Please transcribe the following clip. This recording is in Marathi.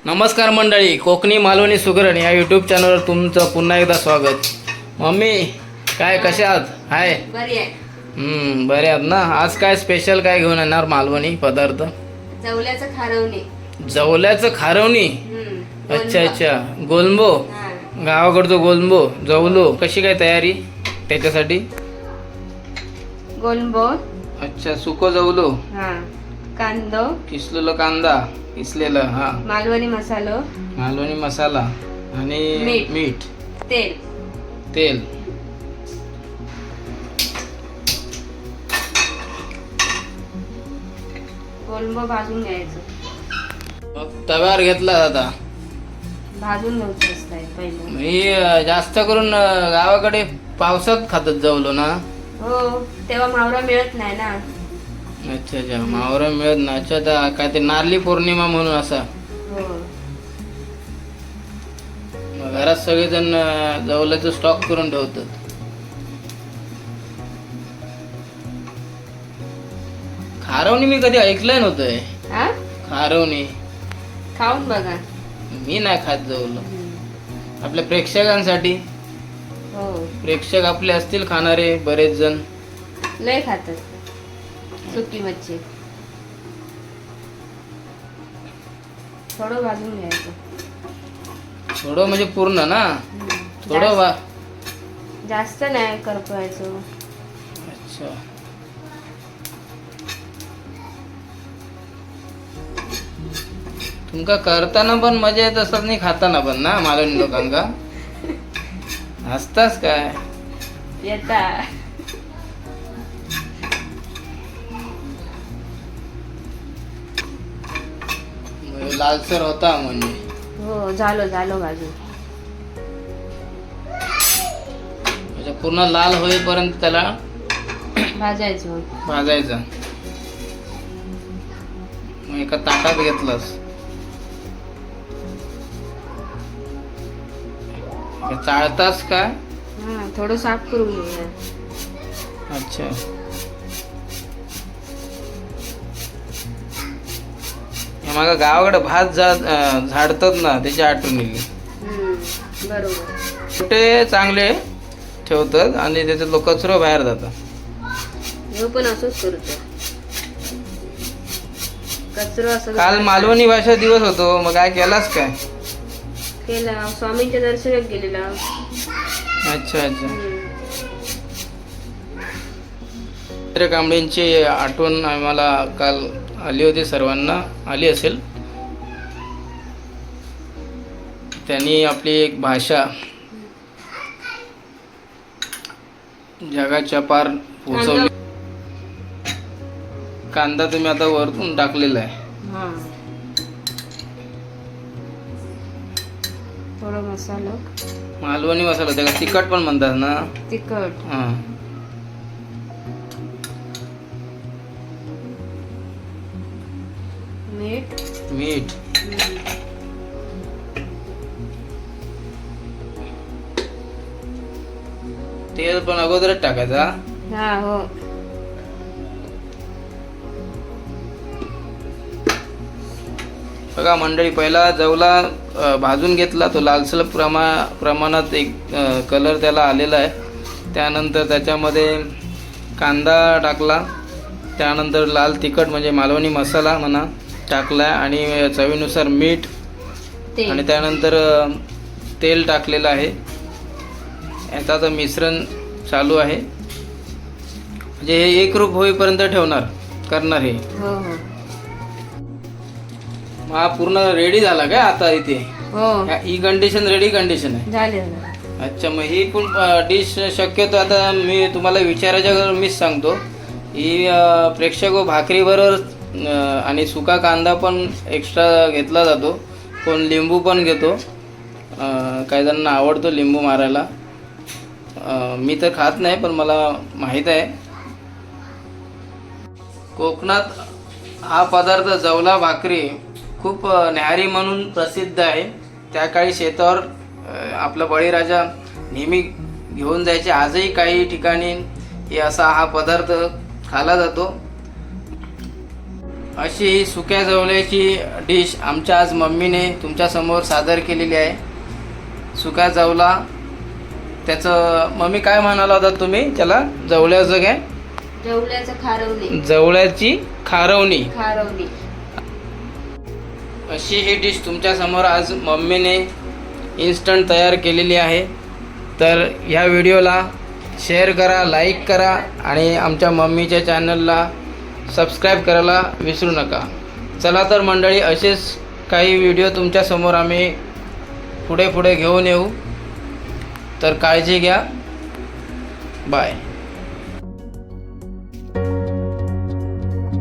नमस्कार मंडळी, कोकणी मालवणी सुगरण या यूट्यूब चॅनलवर तुमचं पुन्हा एकदा स्वागत. मम्मी काय कशा आहात? हाय बरी आहे. बरे आहात ना? आज काय स्पेशल काय घेऊन येणार मालवणी पदार्थ? जवल्याचं खारवणे. जवल्याचं खारवणी. अच्छा अच्छा, गोलंबो. हा. गावाकडचं गोलंबो जवलो. कशी काय तयारी त्याच्यासाठी? गोलंबो. अच्छा, सुको जवलो, हा. कांदो, किसलेला कांदा, किसलेला हा, मालवणी मसालो, मालवणी मसाला आणि मीठ. मीठ, तेल. तेल. गोलंबो भाजून घ्यायचं. मग तव्यावर घेतला जाता. भाजून घ्यायचं असतंय पहिलं. मी जास्त करून गावाकडे पावसात खातात जवलो ना. हो, तेव्हा मावरा मिळत नाही ना. अच्छा अच्छा, मावरा मिळत ना. अच्छा, तर काय ते नारळी पौर्णिमा म्हणून असा. हो. मग घरात सगळेजण जवल्याचं स्टॉक करून ठेवतात. खारवणी मी कधी ऐकलंय नव्हतं. हा? खारवणी खाऊन बघा. मी नाही खात जवलो. आपल्या प्रेक्षकांसाठी, हो, प्रेक्षक आपले असतील खाणारे बरेच जण. लय खातात सुकी मच्छी. थोडं भाजून घ्यायचं. थोडं म्हणजे पूर्ण ना? थोडं जास्त नाही करपायचं. अच्छा. तुमका करताना पण मजा येत असतात नाही खाताना पण ना मालवणी लोकांका? हसतास काय? येता. लालसर होता म्हणजे. हो, झालो भाजून. म्हणजे पूर्ण लाल होईपर्यंत त्याला भाजायचं. भाजायचा. मग एका ताटात घेतलंस. चाळतास काय? हा, थोडं साफ करून घेऊया. अच्छा. माझ्या गावाकडे भात झाडतात ना, त्याची आठवण येईल. बरोबर. छोटे चांगले ठेवतात आणि त्याच्यात लोक कचरा बाहेर जातात. हे पण असंच करतो. कचरा असं काल मालवणी भाषा दिवस होतो, मग काय केलास काय? केला. स्वामींच्या दर्शनात गेलेला. अच्छा अच्छा. कांबळेंची आठवण आम्हाला काल आली होती, सर्वांना आली असेल. त्यांनी आपली एक भाषा जगाच्या पार पोहोचवली. कांदा तुम्ही आता वरतून टाकलेला आहे. थोडा मसाला, मालवणी मसाला, त्याला तिखट पण म्हणतात ना? तिखट. हा. मीठ. मीठ. तेल पण अगोदरच टाकायचा. हा. हो. बघा मंडळी, पहिला जवला भाजून घेतला. तो लालसर प्रमाणात एक कलर त्याला आलेला आहे. त्यानंतर त्याच्यामध्ये कांदा टाकला. त्यानंतर लाल तिखट म्हणजे मालवणी मसाला म्हणा टाकला आणि चवीनुसार मीठ. आणि त्यानंतर तेल टाकलेलं आहे. याचं तर मिश्रण चालू आहे. म्हणजे हे एकरूप होईपर्यंत करणार हे. हो हो. हा पूर्ण रेडी झाला काय आता इथे? हो, ही कंडिशन रेडी कंडिशन आहे. झाले. अच्छा, मग ही पण डिश शक्यतो आता मी तुम्हाला विचारायच्या मीच सांगतो. ही प्रेक्षक भाकरीबरोबर आणि सुका कांदा पण एक्स्ट्रा घेतला जातो. कोण लिंबू पण घेतो. काही जणांना आवडतो लिंबू मारायला. मी तर खात नाही, पण मला माहीत आहे. कोकणात हा पदार्थ जवला भाकरी खूप न्याहारी म्हणून प्रसिद्ध आहे. त्या काळी शेतावर आपला बळीराजा नेहमी घेऊन जायचे. आजही काही ठिकाणी हा पदार्थ खाला जातो. अशी ही सुक्या जवल्याची डिश आमच्या आज मम्मीने तुमच्यासमोर सादर केलेली आहे. सुका जवला, त्याचं मम्मी काय म्हणाला होता तुम्ही त्याला? जवल्याचं काय? जवल्याचं खारवणी. जवल्याची खारवणी. खारवणी. अशी ही डिश तुमच्यासमोर आज मम्मीने इन्स्टंट तयार केलेली आहे. तर ह्या व्हिडिओला शेअर करा, लाईक करा आणि आमच्या मम्मीच्या चॅनलला सबस्क्राईब करायला विसरू नका. चला तर मंडळी, असेच काही व्हिडिओ तुमच्यासमोर आम्ही पुढे घेऊन येऊ. तर काळजी घ्या. बाय.